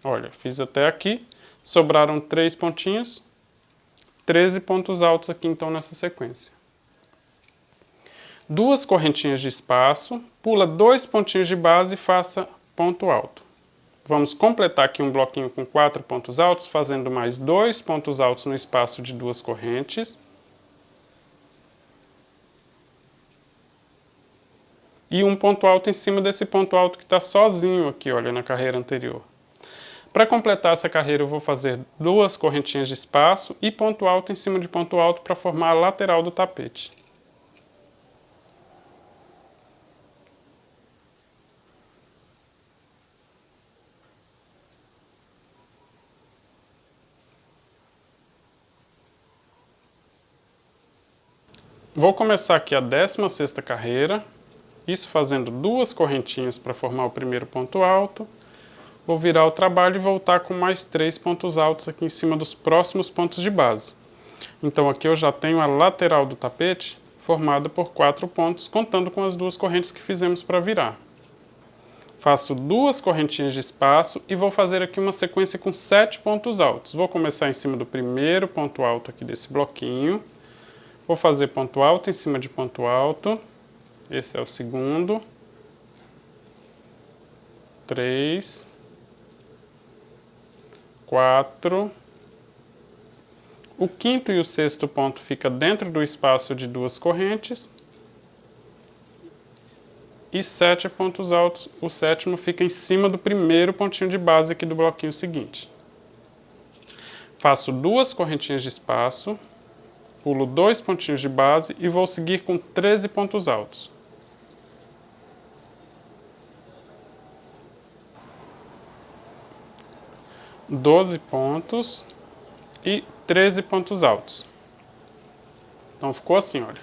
[SPEAKER 1] Olha, fiz até aqui, sobraram 3 pontinhos, 13 pontos altos aqui então nessa sequência. Duas correntinhas de espaço, pula 2 pontinhos de base e faça ponto alto. Vamos completar aqui um bloquinho com 4 pontos altos, fazendo mais 2 pontos altos no espaço de duas correntes. E um ponto alto em cima desse ponto alto que está sozinho aqui, olha, na carreira anterior. Para completar essa carreira eu vou fazer duas correntinhas de espaço e ponto alto em cima de ponto alto para formar a lateral do tapete. Vou começar aqui a 16ª carreira, isso fazendo duas correntinhas para formar o primeiro ponto alto. Vou virar o trabalho e voltar com mais 3 pontos altos aqui em cima dos próximos pontos de base. Então aqui eu já tenho a lateral do tapete formada por 4 pontos, contando com as duas correntes que fizemos para virar. Faço duas correntinhas de espaço e vou fazer aqui uma sequência com 7 pontos altos. Vou começar em cima do primeiro ponto alto aqui desse bloquinho. Vou fazer ponto alto em cima de ponto alto. Esse é o segundo. 3. 4. O quinto e o sexto ponto fica dentro do espaço de duas correntes. E 7 pontos altos. O sétimo fica em cima do primeiro pontinho de base aqui do bloquinho seguinte. Faço duas correntinhas de espaço. Pulo 2 pontinhos de base e vou seguir com 13 pontos altos. (12 pontos e 13 pontos altos. Então ficou assim, olha.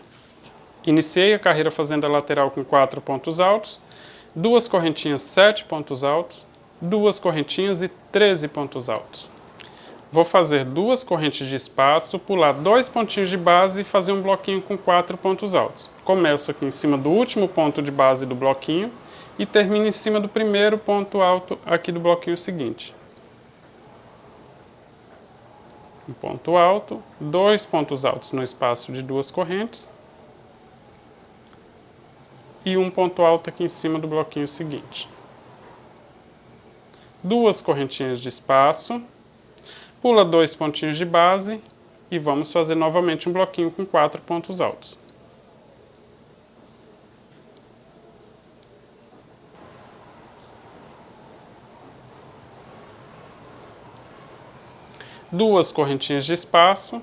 [SPEAKER 1] Iniciei a carreira fazendo a lateral com 4 pontos altos, duas correntinhas 7 pontos altos, duas correntinhas e 13 pontos altos. Vou fazer duas correntes de espaço, pular 2 pontinhos de base e fazer um bloquinho com 4 pontos altos. Começo aqui em cima do último ponto de base do bloquinho e termino em cima do primeiro ponto alto aqui do bloquinho seguinte. Um ponto alto, 2 pontos altos no espaço de duas correntes e um ponto alto aqui em cima do bloquinho seguinte. Duas correntinhas de espaço. Pula 2 pontinhos de base e vamos fazer novamente um bloquinho com 4 pontos altos. duas correntinhas de espaço,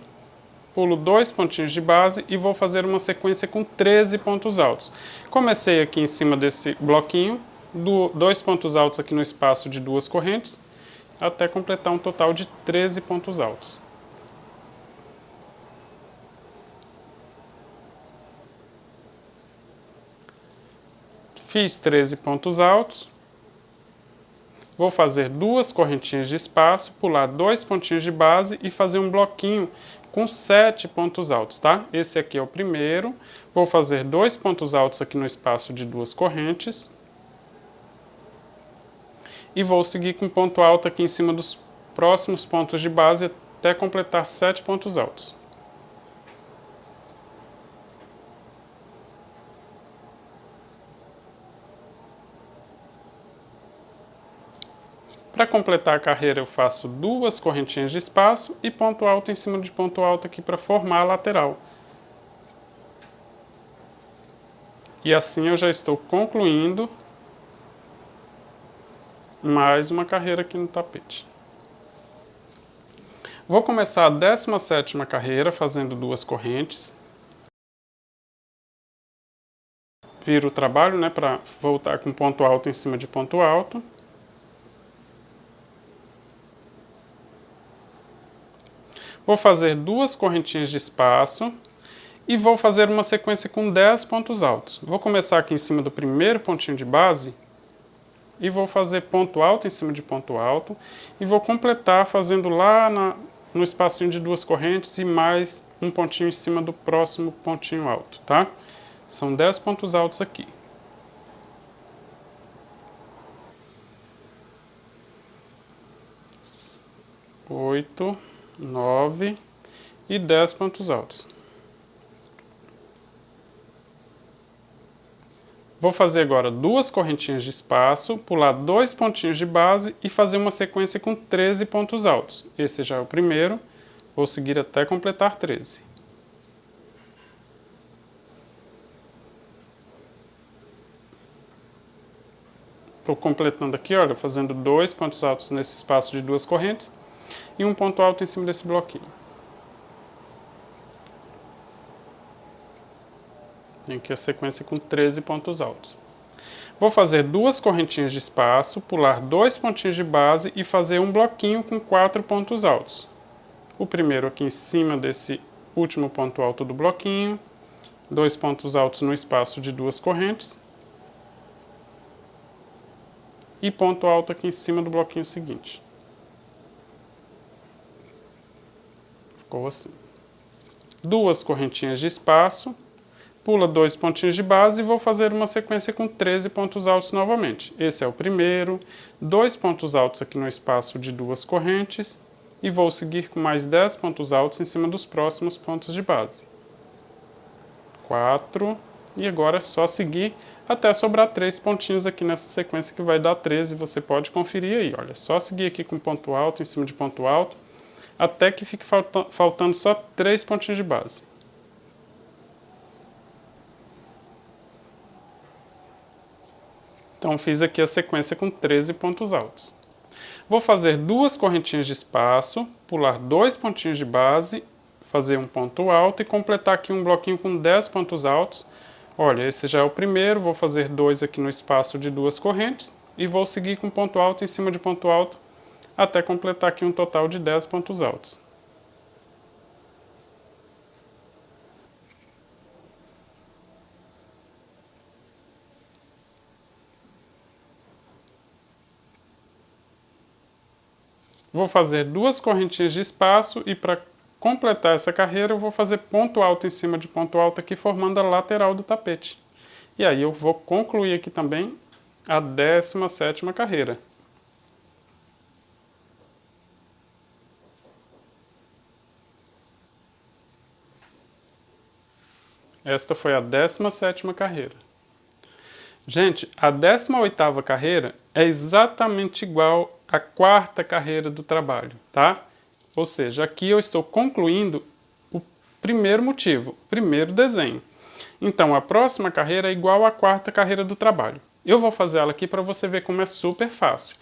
[SPEAKER 1] pulo 2 pontinhos de base e vou fazer uma sequência com 13 pontos altos. Comecei aqui em cima desse bloquinho, 2 pontos altos aqui no espaço de duas correntes, até completar um total de 13 pontos altos. Fiz 13 pontos altos. Vou fazer duas correntinhas de espaço, pular 2 pontinhos de base e fazer um bloquinho com 7 pontos altos, tá? Esse aqui é o primeiro. Vou fazer 2 pontos altos aqui no espaço de duas correntes. E vou seguir com ponto alto aqui em cima dos próximos pontos de base até completar 7 pontos altos. Para completar a carreira eu faço duas correntinhas de espaço e ponto alto em cima de ponto alto aqui para formar a lateral. E assim eu já estou concluindo mais uma carreira aqui no tapete. Vou começar a 17ª carreira fazendo duas correntes. Viro o trabalho, né, para voltar com ponto alto em cima de ponto alto. Vou fazer duas correntinhas de espaço e vou fazer uma sequência com 10 pontos altos. Vou começar aqui em cima do primeiro pontinho de base e vou fazer ponto alto em cima de ponto alto e vou completar fazendo lá no espacinho de duas correntes e mais um pontinho em cima do próximo pontinho alto, tá? São 10 pontos altos aqui. Oito, 9 e 10 pontos altos. Vou fazer agora duas correntinhas de espaço, pular 2 pontinhos de base e fazer uma sequência com 13 pontos altos. Esse já é o primeiro, vou seguir até completar 13. Estou completando aqui, olha, fazendo 2 pontos altos nesse espaço de duas correntes e um ponto alto em cima desse bloquinho. Tem aqui a sequência com 13 pontos altos. Vou fazer duas correntinhas de espaço, pular 2 pontinhos de base e fazer um bloquinho com 4 pontos altos. O primeiro aqui em cima desse último ponto alto do bloquinho, 2 pontos altos no espaço de duas correntes e ponto alto aqui em cima do bloquinho seguinte. Ficou assim. Duas correntinhas de espaço, pula 2 pontinhos de base e vou fazer uma sequência com 13 pontos altos novamente. Esse é o primeiro, 2 pontos altos aqui no espaço de duas correntes e vou seguir com mais 10 pontos altos em cima dos próximos pontos de base. 4, e agora é só seguir até sobrar 3 pontinhos aqui nessa sequência que vai dar 13, você pode conferir aí, olha, só seguir aqui com ponto alto em cima de ponto alto, até que fique faltando só 3 pontinhos de base. Então fiz aqui a sequência com 13 pontos altos. Vou fazer duas correntinhas de espaço, pular 2 pontinhos de base, fazer um ponto alto e completar aqui um bloquinho com 10 pontos altos. Olha, esse já é o primeiro, vou fazer 2 aqui no espaço de duas correntes e vou seguir com ponto alto em cima de ponto alto até completar aqui um total de 10 pontos altos. Vou fazer duas correntinhas de espaço e para completar essa carreira eu vou fazer ponto alto em cima de ponto alto aqui formando a lateral do tapete. E aí eu vou concluir aqui também a 17ª carreira. Esta foi a 17ª carreira. Gente, a 18ª carreira é exatamente igual à 4ª carreira do trabalho, tá? Ou seja, aqui eu estou concluindo o primeiro motivo, o primeiro desenho. Então, a próxima carreira é igual à 4ª carreira do trabalho. Eu vou fazer ela aqui para você ver como é super fácil.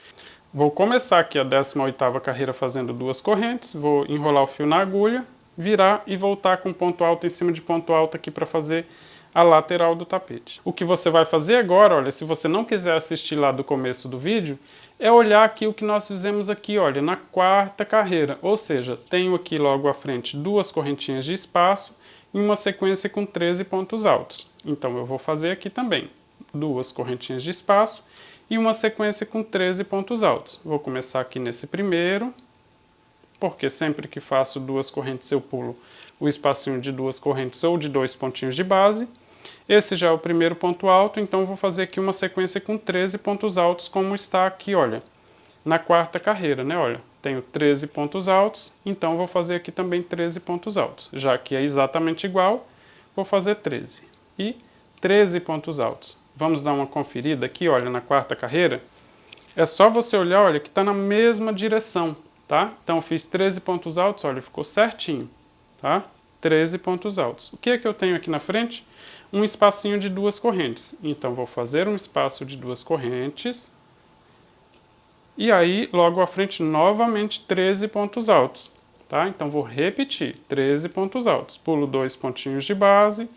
[SPEAKER 1] Vou começar aqui a 18ª carreira fazendo 2 correntes, vou enrolar o fio na agulha, virar e voltar com ponto alto em cima de ponto alto aqui para fazer a lateral do tapete. O que você vai fazer agora, olha, se você não quiser assistir lá do começo do vídeo, é olhar aqui o que nós fizemos aqui, olha, na 4ª carreira. Ou seja, tenho aqui logo à frente 2 correntinhas de espaço em uma sequência com 13 pontos altos. Então eu vou fazer aqui também 2 correntinhas de espaço e uma sequência com 13 pontos altos. Vou começar aqui nesse primeiro, porque sempre que faço 2 correntes eu pulo o espacinho de 2 correntes ou de 2 pontinhos de base. Esse já é o primeiro ponto alto, então vou fazer aqui uma sequência com 13 pontos altos, como está aqui, olha, na 4ª carreira, né, olha. Tenho 13 pontos altos, então vou fazer aqui também 13 pontos altos. Já que é exatamente igual, vou fazer 13. E 13 pontos altos. Vamos dar uma conferida aqui, olha, na 4ª carreira. É só você olhar, olha, que está na mesma direção, tá? Então eu fiz 13 pontos altos, olha, ficou certinho, tá? 13 pontos altos. O que é que eu tenho aqui na frente? Um espacinho de 2 correntes. Então vou fazer um espaço de 2 correntes. E aí, logo à frente, novamente 13 pontos altos, tá? Então vou repetir, 13 pontos altos. Pulo 2 pontinhos de base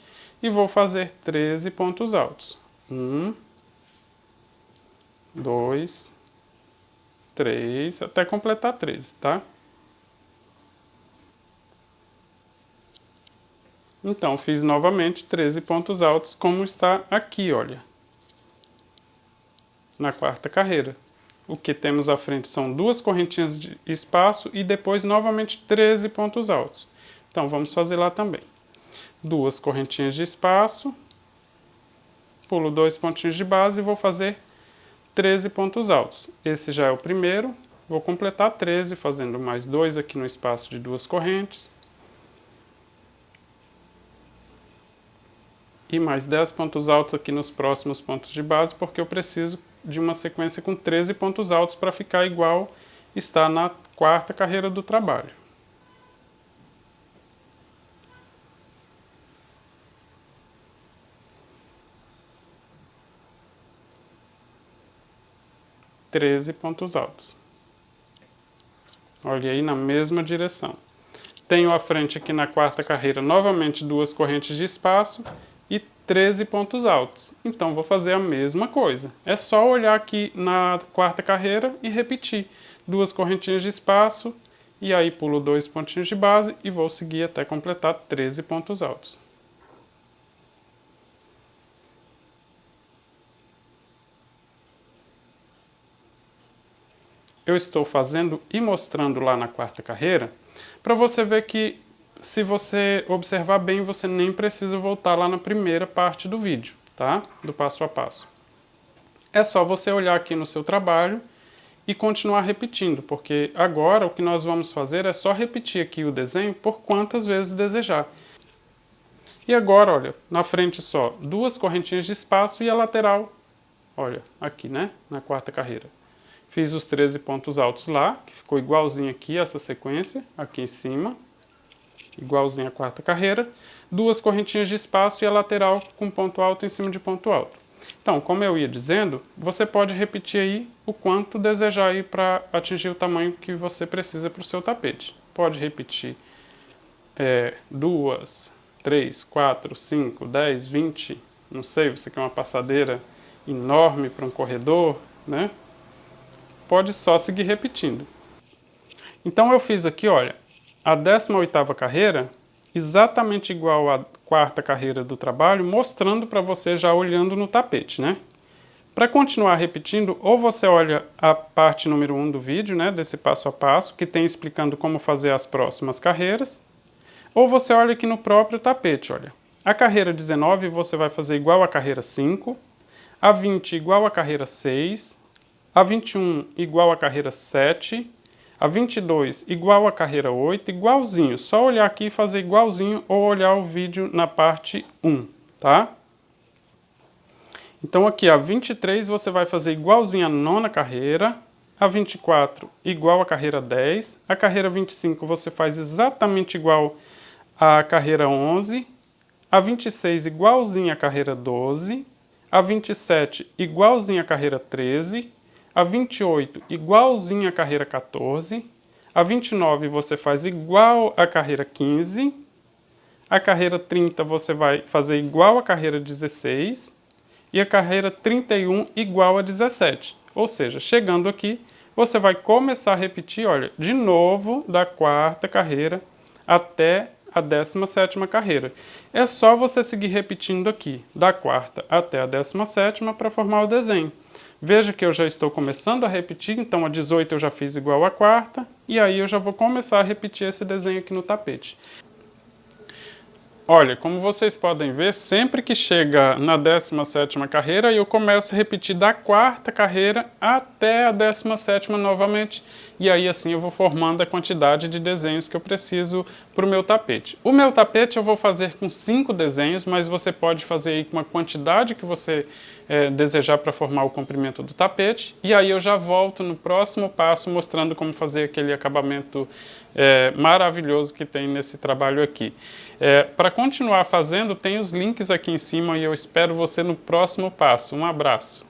[SPEAKER 1] e vou fazer 13 pontos altos. 1, 2, 3, até completar 13, tá? Então, fiz novamente 13 pontos altos, como está aqui, olha, na 4ª carreira. O que temos à frente são 2 correntinhas de espaço e depois novamente 13 pontos altos. Então, vamos fazer lá também. 2 correntinhas de espaço, pulo 2 pontinhos de base e vou fazer 13 pontos altos. Esse já é o primeiro, vou completar 13, fazendo mais 2 aqui no espaço de 2 correntes. E mais 10 pontos altos aqui nos próximos pontos de base, porque eu preciso de uma sequência com 13 pontos altos para ficar igual está na 4ª carreira do trabalho. Treze pontos altos. Olha aí na mesma direção. Tenho à frente aqui na 4ª carreira novamente 2 correntes de espaço e 13 pontos altos. Então vou fazer a mesma coisa. É só olhar aqui na 4ª carreira e repetir. 2 correntinhas de espaço e aí pulo 2 pontinhos de base e vou seguir até completar 13 pontos altos. Eu estou fazendo e mostrando lá na 4ª carreira para você ver que, se você observar bem, você nem precisa voltar lá na primeira parte do vídeo, tá? Do passo a passo. É só você olhar aqui no seu trabalho e continuar repetindo, porque agora o que nós vamos fazer é só repetir aqui o desenho por quantas vezes desejar. E agora, olha, na frente só 2 correntinhas de espaço e a lateral, olha, aqui, né? Na 4ª carreira. Fiz os 13 pontos altos lá, que ficou igualzinho aqui essa sequência, aqui em cima. Igualzinho à 4ª carreira, 2 correntinhas de espaço e a lateral com ponto alto em cima de ponto alto. Então, como eu ia dizendo, você pode repetir aí o quanto desejar aí para atingir o tamanho que você precisa para o seu tapete. Pode repetir 2, 3, 4, 5, 10, 20, não sei, você quer uma passadeira enorme para um corredor, né? Pode só seguir repetindo. Então eu fiz aqui, olha, a 18ª carreira, exatamente igual à 4ª carreira do trabalho, mostrando para você já olhando no tapete, né? Para continuar repetindo, ou você olha a parte número 1 do vídeo, né, desse passo a passo, que tem explicando como fazer as próximas carreiras, ou você olha aqui no próprio tapete, olha. A carreira 19 você vai fazer igual à carreira 5, a 20 igual à carreira 6, a 21 igual à carreira 7, a 22 igual à carreira 8, igualzinho. Só olhar aqui e fazer igualzinho ou olhar o vídeo na parte 1, tá? Então aqui a 23 você vai fazer igualzinho à 9ª carreira, a 24 igual à carreira 10, a carreira 25 você faz exatamente igual à carreira 11, a 26 igualzinho à carreira 12, a 27 igualzinho à carreira 13, a 28 igualzinho à carreira 14, a 29 você faz igual à carreira 15, a carreira 30 você vai fazer igual à carreira 16 e a carreira 31 igual a 17. Ou seja, chegando aqui, você vai começar a repetir, olha, de novo da quarta carreira até a 17ª carreira. É só você seguir repetindo aqui, da quarta até a 17ª para formar o desenho. Veja que eu já estou começando a repetir, então a 18 eu já fiz igual à quarta, e aí eu já vou começar a repetir esse desenho aqui no tapete. Olha, como vocês podem ver, sempre que chega na 17ª carreira, eu começo a repetir da quarta carreira até a 17ª novamente. E aí assim eu vou formando a quantidade de desenhos que eu preciso para o meu tapete. O meu tapete eu vou fazer com 5 desenhos, mas você pode fazer aí com a quantidade que você desejar para formar o comprimento do tapete. E aí eu já volto no próximo passo mostrando como fazer aquele acabamento maravilhoso que tem nesse trabalho aqui. Para continuar fazendo, tem os links aqui em cima e eu espero você no próximo passo. Um abraço!